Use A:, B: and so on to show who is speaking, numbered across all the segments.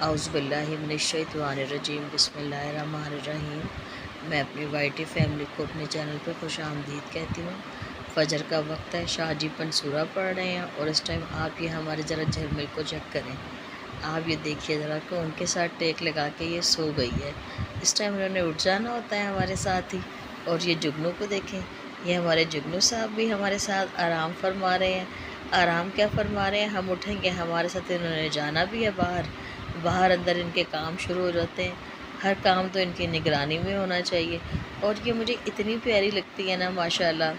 A: औज़ुबिल्लाहिमिनश्शैतानिर्रजीम बिस्मिल्लाहिर्रहमानिर्रहीम। मैं अपनी वाईटी फैमिली को अपने चैनल पर खुश आमदीद कहती हूँ। फजर का वक्त है, शाहजी पंसूरा पढ़ रहे हैं और इस टाइम आप ये हमारे ज़रा झिलमिल को चेक करें। आप ये देखिए ज़रा कि उनके साथ टेक लगा के ये सो गई है। इस टाइम उन्होंने उठ जाना होता है हमारे साथ ही। और ये जुगनू को देखें, ये हमारे जुगनू साहब भी हमारे साथ आराम फरमा रहे हैं। आराम क्या फरमा रहे हैं, हम उठेंगे हमारे साथ इन्होंने जाना भी है बाहर। बाहर अंदर इनके काम शुरू हो जाते हैं। हर काम तो इनकी निगरानी में होना चाहिए। और ये मुझे इतनी प्यारी लगती है ना माशाल्लाह।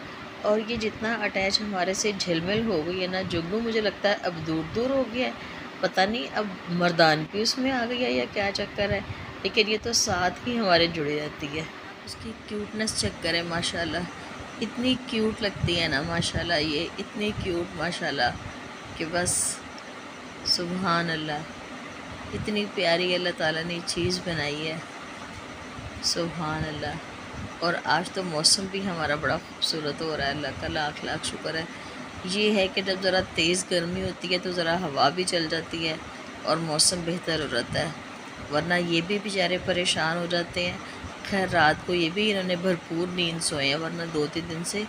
A: और ये जितना अटैच हमारे से झिलमिल हो गई है ना, जुगनू मुझे लगता है अब दूर दूर हो गया है। पता नहीं अब मर्दान भी उसमें आ गई है या क्या चक्कर है, लेकिन ये तो साथ ही हमारे जुड़ी रहती है। उसकी क्यूटनेस चेक करें माशाल्लाह, इतनी क्यूट लगती है ना माशाल्लाह, ये इतनी क्यूट माशाल्लाह कि बस सुभान अल्लाह। इतनी प्यारी अल्लाह ताला ने चीज़ बनाई है, सुभान अल्लाह। और आज तो मौसम भी हमारा बड़ा खूबसूरत हो रहा है, अल्लाह का लाख लाख शुक्र है। ये है कि जब ज़रा तेज़ गर्मी होती है तो ज़रा हवा भी चल जाती है और मौसम बेहतर हो जाता है, वरना ये भी बेचारे परेशान हो जाते हैं। खैर रात को ये भी इन्होंने भरपूर नींद सोए हैं, वरना 2-3 दिन से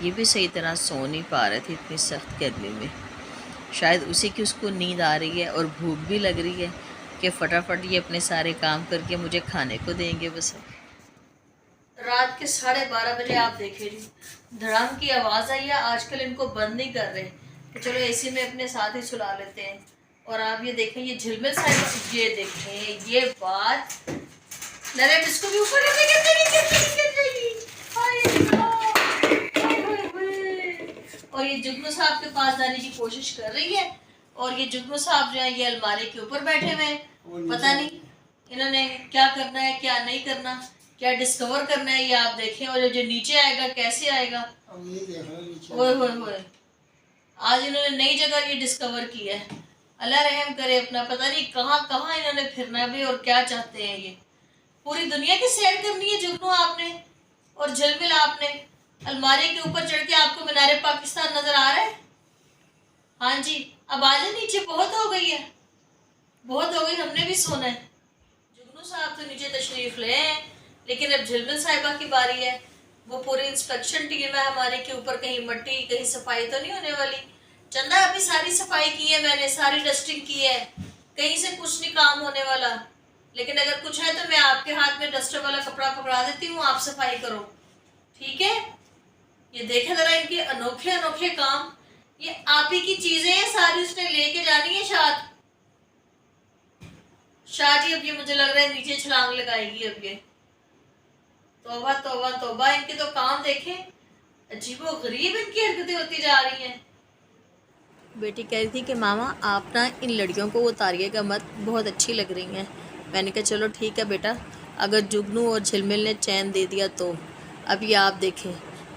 A: ये भी सही तरह सो नहीं पा रहे थे इतनी सख्त गर्मी में। शायद उसी की उसको नींद आ रही है और भूख भी लग रही है कि फटाफट ये अपने सारे काम करके मुझे खाने को देंगे। बस रात के 12:30 बजे आप देखे जी धड़ाम की आवाज़ आई है। आजकल इनको बंद नहीं कर रहे कि चलो एसी में अपने साथ ही सुला लेते हैं। और आप ये देखें, ये झिलमिल साइड, ये देखें ये बात नरे इसको भी ऊपर और ये जुगनू साहब के पास जाने की कोशिश कर रही है। और ये जुगनू साहब जो है ये अलमारी के ऊपर बैठे हुए हैं, पता नहीं इन्होंने क्या करना है क्या नहीं करना, क्या डिस्कवर करना है ये आप देखें। और जो नीचे आएगा कैसे आएगा, ओए होए होए, आज इन्होंने नई जगह ये डिस्कवर की है। अल्लाह रहम करे अपना, पता नहीं कहाँ कहाँ इन्होंने फिरना भी और क्या चाहते हैं ये। पूरी दुनिया की सैर करनी है जुगनू आपने और झिलमिल आपने। अलमारी के ऊपर चढ़ के आपको मीनारे पाकिस्तान नजर आ रहा है? हाँ जी, अब आ जाए नीचे, बहुत हो गई है, बहुत हो गई, हमने भी सोना है। जुगनू साहब तो नीचे तशरीफ ले हैं, लेकिन अब झिलमिल साहिबा की बारी है। वो पूरी इंस्पेक्शन टीम है हमारे के ऊपर, कहीं मट्टी कहीं सफाई तो नहीं होने वाली। चंदा अभी सारी सफाई की है मैंने, सारी डस्टिंग की है, कहीं से कुछ नहीं काम होने वाला। लेकिन अगर कुछ है तो मैं आपके हाथ में डस्टर वाला कपड़ा पकड़ा देती हूँ, आप सफाई करो, ठीक है? ये देखे जरा इनके अनोखे अनोखे काम, ये आप ही की चीजें हैं सारी, उसने लेके जानी है शायद। शाह जी अब ये मुझे लग रहा है नीचे छलांग लगाएगी अब ये। तौबा तौबा तौबा, इनके तो काम देखें, अजीबो गरीब इनकी हरकतें होती जा रही हैं। बेटी कह रही थी कि मामा आप ना इन लड़कियों को उतारिएगा मत, बहुत अच्छी लग रही हैं। मैंने कहा चलो ठीक है बेटा, अगर जुगनू और झिलमिल ने चैन दे दिया तो। अब ये आप देखें,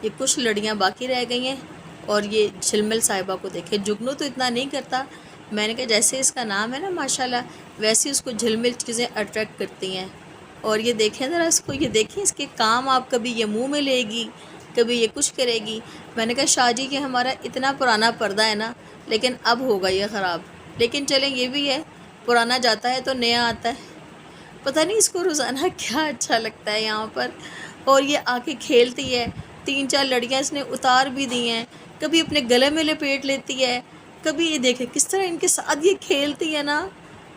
A: ये कुछ लड़ियाँ बाकी रह गई हैं और ये झिलमिल साहिबा को देखें। जुगनू तो इतना नहीं करता, मैंने कहा जैसे इसका नाम है ना माशाल्लाह, वैसे उसको झिलमिल चीज़ें अट्रैक्ट करती हैं। और ये देखें ज़रा इसको, ये देखें इसके काम, आप कभी ये मुंह में लेगी, कभी ये कुछ करेगी। मैंने कहा शाहजी कि हमारा इतना पुराना पर्दा है ना, लेकिन अब होगा ये ख़राब। लेकिन चलें, ये भी है, पुराना जाता है तो नया आता है। पता नहीं इसको रोज़ाना क्या अच्छा लगता है यहाँ पर। और ये आके खेलती है, 3-4 लड़कियाँ इसने उतार भी दी हैं, कभी अपने गले में लपेट लेती है, कभी ये देखे किस तरह इनके साथ ये खेलती है ना,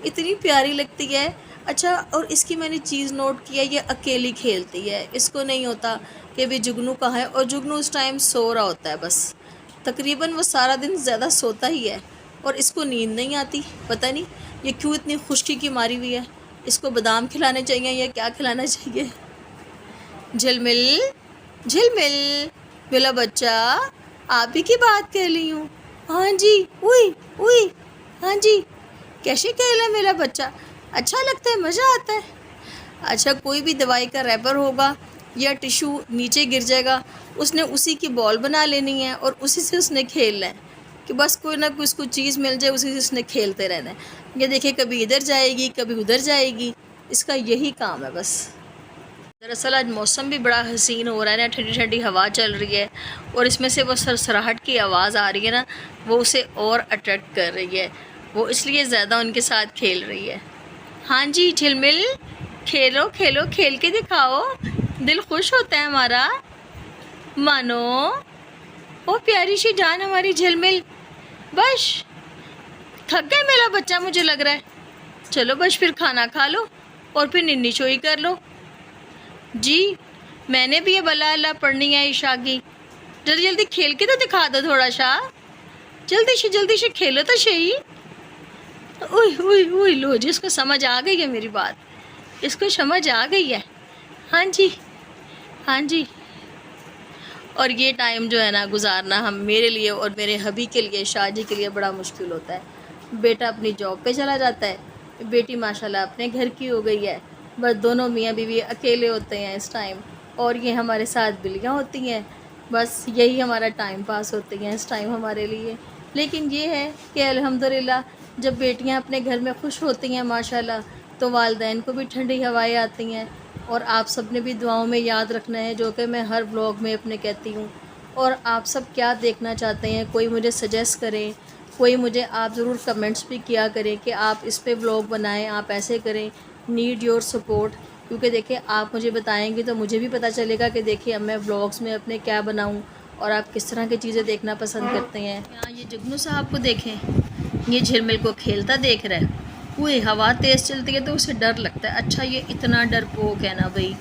A: इतनी प्यारी लगती है। अच्छा, और इसकी मैंने चीज़ नोट किया, ये अकेली खेलती है, इसको नहीं होता कि भी जुगनू कहाँ है। और जुगनू उस टाइम सो रहा होता है, बस तकरीबन वो सारा दिन ज़्यादा सोता ही है और इसको नींद नहीं आती। पता नहीं ये क्यों इतनी खुश्की की मारी हुई है। इसको बादाम खिलाने चाहिए या क्या खिलाना चाहिए? झिलमिल झिलमिल मेरा बच्चा, आप ही की बात कर रही हूँ। हाँ जी, उई उई, हाँ जी, कैसे खेला मेरा बच्चा? अच्छा लगता है, मज़ा आता है? अच्छा, कोई भी दवाई का रैपर होगा या टिशू नीचे गिर जाएगा, उसने उसी की बॉल बना लेनी है और उसी से उसने खेलना है कि बस कोई ना कोई उसको चीज़ मिल जाए, उसी से उसने खेलते रहना है। ये देखिए कभी इधर जाएगी कभी उधर जाएगी, इसका यही काम है बस। दरअसल आज मौसम भी बड़ा हसीन हो रहा है ना, ठंडी ठंडी हवा चल रही है और इसमें से वो सरसराहट की आवाज़ आ रही है ना, वो उसे और अट्रैक्ट कर रही है, वो इसलिए ज़्यादा उनके साथ खेल रही है। हाँ जी झिलमिल, खेलो खेलो, खेल के दिखाओ, दिल खुश होता है हमारा। मानो, ओ प्यारी सी जान हमारी झिलमिल। बस थक गए मेरा बच्चा, मुझे लग रहा है। चलो बस फिर खाना खा लो और फिर निन्नी चोई कर लो। जी मैंने भी ये बला अल्लाह पढ़नी है ईशा की। जल्दी जल्दी खेल के तो दिखा दो थोड़ा सा, जल्दी से खेलो तो सही। उई उई उई, लो जी, इसको समझ आ गई है मेरी बात, इसको समझ आ गई है। हाँ जी, हाँ जी। और ये टाइम जो है ना गुजारना हम मेरे लिए और मेरे हबी के लिए, शादी के लिए बड़ा मुश्किल होता है। बेटा अपनी जॉब पे चला जाता है, बेटी माशाल्लाह अपने घर की हो गई है। बस दोनों मियाँ बीवी अकेले होते हैं इस टाइम, और ये हमारे साथ बिल्लियाँ होती हैं। बस यही हमारा टाइम पास होती हैं इस टाइम हमारे लिए। लेकिन ये है कि अल्हम्दुलिल्लाह जब बेटियाँ अपने घर में खुश होती हैं माशाल्लाह, तो वालिदैन को भी ठंडी हवाएँ आती हैं। और आप सब ने भी दुआओं में याद रखना है, जो कि मैं हर व्लॉग में अपने कहती हूँ। और आप सब क्या देखना चाहते हैं, कोई मुझे सजेस्ट करें, कोई मुझे आप ज़रूर कमेंट्स भी किया करें कि आप इस पे व्लॉग बनाएं, आप ऐसे करें। नीड योर सपोर्ट, क्योंकि देखिए आप मुझे बताएंगे तो मुझे भी पता चलेगा कि देखिए अब मैं व्लॉग्स में अपने क्या बनाऊँ और आप किस तरह की चीज़ें देखना पसंद करते हैं। यहाँ ये जुगनू साहब को देखें, ये झिलमिल को खेलता देख रहा है। कोई हवा तेज़ चलती है तो उसे डर लगता है। अच्छा ये इतना डरपोक है ना भाई।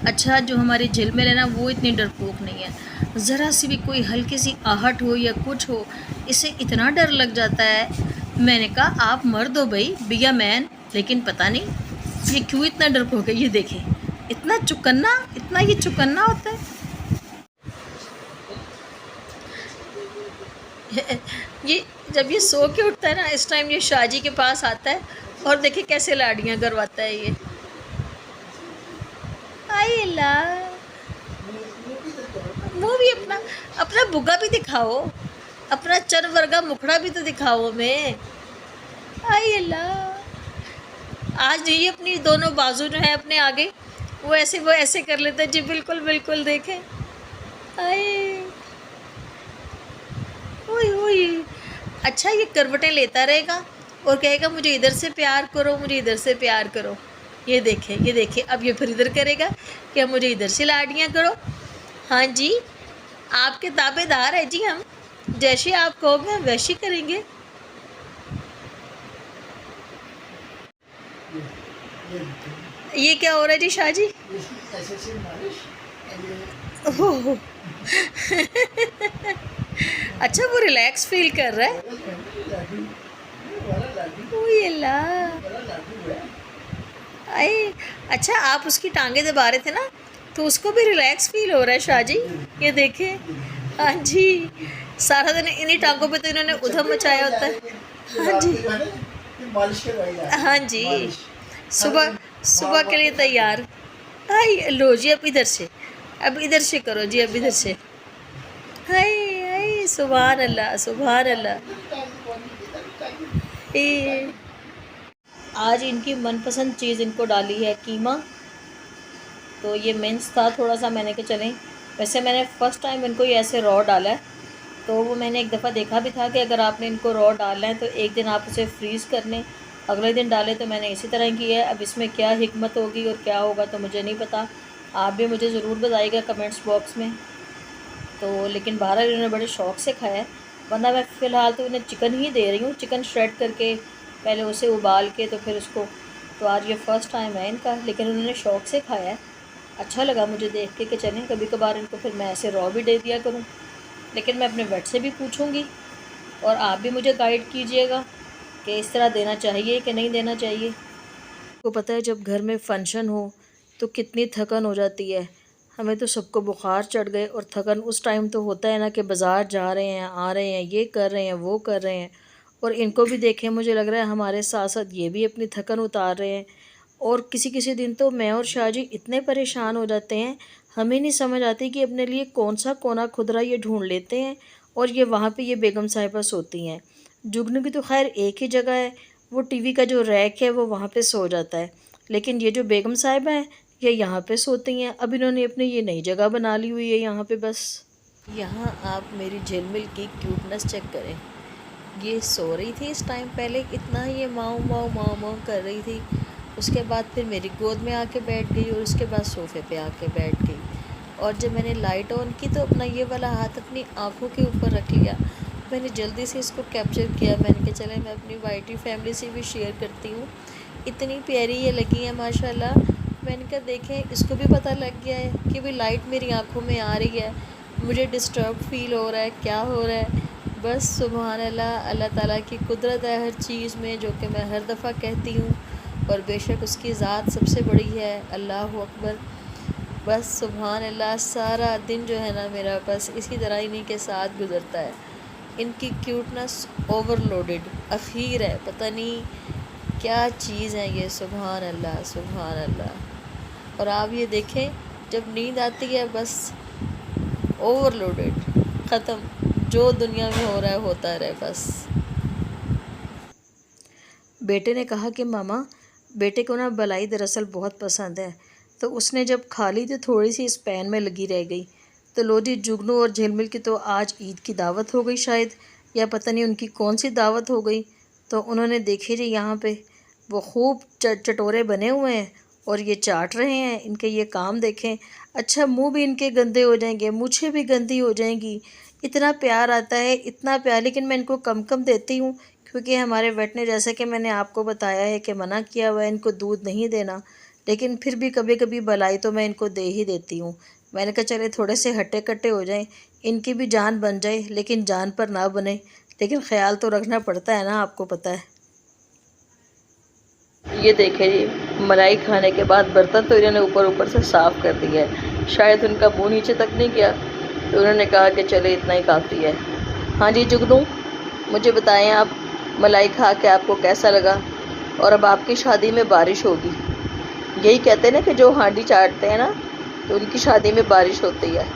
A: अच्छा जो हमारी झिलमिल है ना वो इतनी डरपोक नहीं है। ज़रा सी भी कोई हल्की सी आहट हो या कुछ हो, इसे इतना डर लग जाता है। मैंने कहा आप मर्द हो भाई, बी अ मैन, लेकिन पता नहीं ये क्यों इतना डरपोक है। ये देखें, इतना चुकन्ना, इतना ये चुकन्ना होता है। ये जब ये सो के उठता है ना, इस टाइम ये शाहजी के पास आता है और देखिए कैसे लाड़ियाँ करवाता है ये। आई अल्लाह, मुँह भी अपना, अपना बुग्गा भी दिखाओ, अपना चर वर्गा मुखड़ा भी तो दिखाओ हमें। आई अल्लाह, आज ये अपनी दोनों बाजू जो है अपने आगे, वो ऐसे कर लेते हैं जी। बिल्कुल बिल्कुल देखें। आए ओए ओए। अच्छा ये करवटें लेता रहेगा और कहेगा मुझे इधर से प्यार करो, मुझे इधर से प्यार करो। ये देखें, ये देखें, अब ये फिर इधर करेगा कि मुझे इधर से लाड़ियाँ करो। हाँ जी, आपके ताबेदार है जी हम, जैसे आप कहोगे वैसे करेंगे। ये क्या हो रहा है जी शाह जी? ओह अच्छा वो रिलैक्स फील कर रहा है। ओए अल्लाह, आए अच्छा आप उसकी टांगे दबा रहे थे ना, तो उसको भी रिलैक्स फील हो रहा है शाह जी। ये देखें, हाँ जी, सारा दिन इन्हीं टांगों पे तो इन्होंने उधम मचाया होता है। हाँ जी, हाँ जी, सुबह सुबह के लिए तैयार। हाय लो जी, अब इधर से, अब इधर से करो जी, अब इधर से। हाय हाय, सुभान अल्लाह, सुभान अल्लाह। आज इनकी मनपसंद चीज़ इनको डाली है कीमा। तो ये मिन्स था थोड़ा सा, मैंने कहा चलें। वैसे मैंने फ़र्स्ट टाइम इनको ये ऐसे रॉ डाला है, तो वो मैंने एक दफ़ा देखा भी था कि अगर आपने इनको रॉ डालना है तो एक दिन आप उसे फ्रीज़ कर लें, अगले दिन डालें। तो मैंने इसी तरह की है। अब इसमें क्या हिकमत होगी और क्या होगा तो मुझे नहीं पता, आप भी मुझे ज़रूर बताइएगा कमेंट्स बॉक्स में। तो लेकिन बहरहाल इन्होंने बड़े शौक़ से खाया है, वरना मैं फ़िलहाल तो इन्हें चिकन ही दे रही हूँ। चिकन श्रेड करके पहले उसे उबाल के तो फिर उसको, तो आज ये फ़र्स्ट टाइम है इनका, लेकिन उन्होंने शौक़ से खाया है। अच्छा लगा मुझे देख के कि चलें कभी कभार इनको फिर मैं ऐसे रॉ भी दे दिया करूँ। लेकिन मैं अपने वेट से भी पूछूँगी और आप भी मुझे गाइड कीजिएगा कि इस तरह देना चाहिए कि नहीं देना चाहिए। आपको पता है जब घर में फ़ंक्शन हो तो कितनी थकन हो जाती है। हमें तो सबको बुखार चढ़ गए, और थकन उस टाइम तो होता है ना कि बाज़ार जा रहे हैं, आ रहे हैं, ये कर रहे हैं, वो कर रहे हैं। और इनको भी देखें, मुझे लग रहा है हमारे साथ साथ ये भी अपनी थकन उतार रहे हैं। और किसी किसी दिन तो मैं और शाह जी इतने परेशान हो जाते हैं, हमें नहीं समझ आती कि अपने लिए कौन सा कोना खुदरा ये ढूंढ लेते हैं, और ये वहाँ पे ये बेगम साहिबा सोती हैं। जुगनू की तो खैर एक ही जगह है, वो टीवी का जो रैक है वो वहाँ पे सो जाता है। लेकिन ये जो बेगम साहिबा हैं ये यहाँ पे सोती हैं। अब इन्होंने अपनी ये नई जगह बना ली हुई है यहाँ पे। बस यहाँ आप मेरी झिलमिल की क्यूटनेस चेक करें। ये सो रही थी इस टाइम, पहले इतना ये माऊ माऊ माऊ माऊ कर रही थी, उसके बाद फिर मेरी गोद में आके बैठ गई और उसके बाद सोफ़े पे आके बैठ गई। और जब मैंने लाइट ऑन की तो अपना ये वाला हाथ अपनी आँखों के ऊपर रख लिया। मैंने जल्दी से इसको कैप्चर किया। मैंने कहा चले मैं अपनी वाइटी फैमिली से भी शेयर करती हूँ। इतनी प्यारी ये लगी है माशाल्लाह। मैंने कहा देखें इसको भी पता लग गया है कि भाई लाइट मेरी आँखों में आ रही है, मुझे डिस्टर्ब फील हो रहा है, क्या हो रहा है। बस सुभान अल्लाह, अल्लाह ताला की कुदरत है हर चीज़ में, जो कि मैं हर दफ़ा कहती हूँ। और बेशक उसकी ज़ात सबसे बड़ी है, अल्लाह अकबर। बस सुभान अल्लाह, सारा दिन जो है ना मेरा बस इसी तरह इन्हीं के साथ गुज़रता है। इनकी क्यूटनेस ओवरलोडेड अखीर है, पता नहीं क्या चीज़ है ये, सुभान अल्लाह सुभान अल्लाह। और आप ये देखें जब नींद आती है बस ओवरलोडेड, ख़त्म, जो दुनिया में हो रहा है होता रहे बस। बेटे ने कहा कि मामा बेटे को ना बलाई दरअसल बहुत पसंद है, तो उसने जब खा ली तो थोड़ी सी इस पैन में लगी रह गई। तो लो जी, जुगनू और झिलमिल की तो आज ईद की दावत हो गई शायद, या पता नहीं उनकी कौन सी दावत हो गई। तो उन्होंने देखे जी यहाँ पे वो खूब चटोरे बने हुए हैं और ये चाट रहे हैं। इनके ये काम देखें। अच्छा, मुंह भी इनके गंदे हो जाएंगे, मुझे भी गंदी हो जाएंगी। इतना प्यार आता है, इतना प्यार, लेकिन मैं इनको कम कम देती हूँ क्योंकि हमारे वेट ने, जैसे कि मैंने आपको बताया है कि मना किया हुआ है इनको दूध नहीं देना, लेकिन फिर भी कभी कभी बलाई तो मैं इनको दे ही देती हूँ। मैंने कहा चले थोड़े से हट्टे कट्टे हो जाएं, इनकी भी जान बन जाए, लेकिन जान पर ना बने, लेकिन ख्याल तो रखना पड़ता है ना, आपको पता है। ये देखें जी, मलाई खाने के बाद बर्तन तो इन्होंने ऊपर ऊपर से साफ़ कर दिया है, शायद उनका मुँह नीचे तक नहीं गया, तो उन्होंने कहा कि चले इतना ही काफ़ी है। हाँ जी जुगनू, मुझे बताएं आप मलाई खा के आपको कैसा लगा। और अब आपकी शादी में बारिश होगी, यही कहते हैं ना कि जो हांडी चाटते हैं ना तो उनकी शादी में बारिश होती है।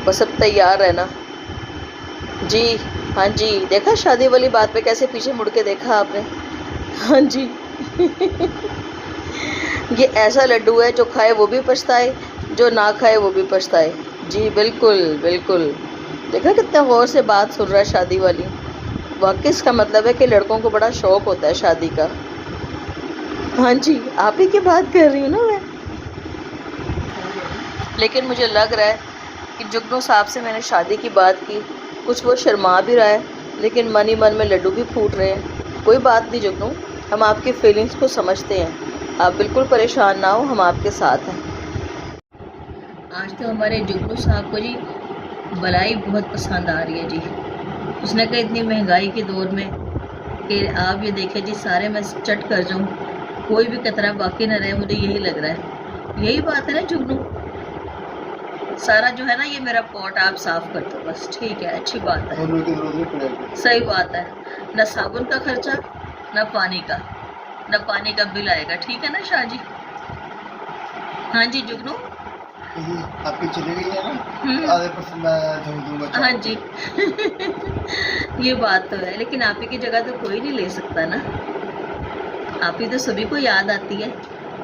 A: बस अब तैयार रहना जी। हाँ जी, देखा शादी वाली बात पे कैसे पीछे मुड़ के देखा आपने। हाँ जी ये ऐसा लड्डू है जो खाए वो भी पछताए, जो ना खाए वो भी पछताए। जी बिल्कुल बिल्कुल। देखा कितना गौर से बात सुन रहा है शादी वाली। वाकई इसका मतलब है कि लड़कों को बड़ा शौक होता है शादी का। हाँ जी, आप ही की बात कर रही हूँ ना मैं। लेकिन मुझे लग रहा है कि जुगनू साहब से मैंने शादी की बात की, कुछ वो शर्मा भी रहा है, लेकिन मन ही मन में लड्डू भी फूट रहे हैं। कोई बात नहीं जुगनू, हम आपकी फीलिंग्स को समझते हैं, आप बिल्कुल परेशान ना हो, हम आपके साथ हैं। आज तो हमारे जुगनू साहब को जी बलाई बहुत पसंद आ रही है जी। उसने कहा इतनी महंगाई के दौर में कि आप ये देखें जी, सारे मैं चट कर जाऊँ, कोई भी कतरा बाकी न रहे, मुझे यही लग रहा है। यही बात है ना जुगनू, सारा जो है ना ये मेरा पॉट आप साफ कर दो बस, ठीक है, अच्छी बात है, सही बात है। न साबुन का खर्चा, न पानी का बिल आएगा, ठीक है ना शाह जी। हाँ जी जुगनू,
B: आपकी चली गई है ना, आधे परसेंट मैं धो दूंगा।
A: हाँ जी ये बात तो है, लेकिन आप ही की जगह तो कोई नहीं ले सकता ना, आप ही तो सभी को याद आती है।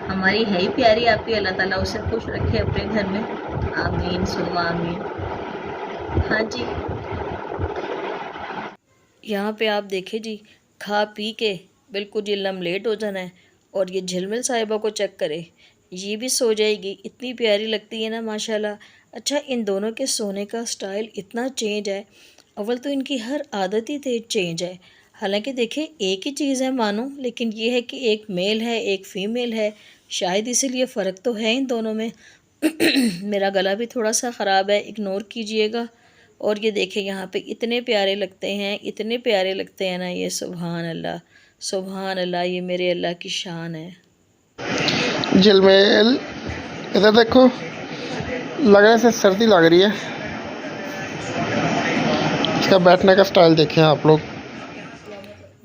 A: हमारी है ही प्यारी आप ही, अल्लाह ताला उसे खुश रखे अपने घर में, आमीन सुम्मा आमीन। हाँ जी, यहाँ पे आप देखें जी, खा पी के बिल्कुल जी लमलेट हो जाना है। और ये झिलमिल साहिबा को चेक करे, ये भी सो जाएगी, इतनी प्यारी लगती है ना माशाल्लाह। अच्छा, इन दोनों के सोने का स्टाइल इतना चेंज है, अव्वल तो इनकी हर आदत ही चेंज है। हालांकि देखें एक ही चीज़ है मानो, लेकिन ये है कि एक मेल है एक फ़ीमेल है, शायद इसीलिए फ़र्क तो है इन दोनों में। मेरा गला भी थोड़ा सा ख़राब है, इग्नोर कीजिएगा। और ये देखें यहाँ पे इतने प्यारे लगते हैं, इतने प्यारे लगते हैं ना ये, सुभान अल्लाह सुभान अल्लाह, ये मेरे अल्लाह की शान है।
B: झिलमिल इधर देखो, लग रहा है सर्दी लग रही है। इसका बैठने का स्टाइल देखें आप लोग।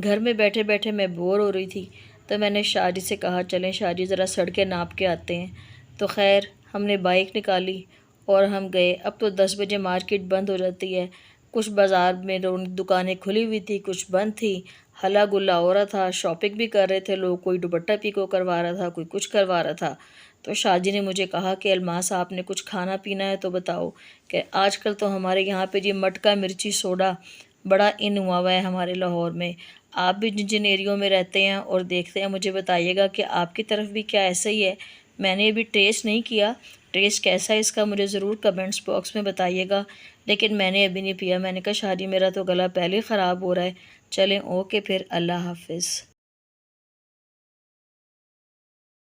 A: घर में बैठे बैठे मैं बोर हो रही थी, तो मैंने शाहजी से कहा चलें शाहजी ज़रा सड़कें नाप के आते हैं। तो खैर हमने बाइक निकाली और हम गए। अब तो 10 बजे मार्केट बंद हो जाती है, कुछ बाज़ार में दुकानें खुली हुई थी, कुछ बंद थी, हला गुल्ला हो रहा था, शॉपिंग भी कर रहे थे लोग, कोई दुपट्टा पीको करवा रहा था, कोई कुछ करवा रहा था। तो शाहजी ने मुझे कहा कि अलमास आपने कुछ खाना पीना है तो बताओ, कि आजकल तो हमारे यहाँ पे जी मटका मिर्ची सोडा बड़ा इन हुआ हुआ है हमारे लाहौर में। आप भी जिन एरियो में रहते हैं और देखते हैं, मुझे बताइएगा कि आपकी तरफ भी क्या ऐसा ही है। मैंने अभी टेस्ट नहीं किया, टेस्ट कैसा है इसका मुझे ज़रूर कमेंट्स बॉक्स में बताइएगा, लेकिन मैंने अभी नहीं पिया। मैंने कहा शादी मेरा तो गला पहले ही ख़राब हो रहा है। चलें, ओके फिर, अल्लाह हाफिज़।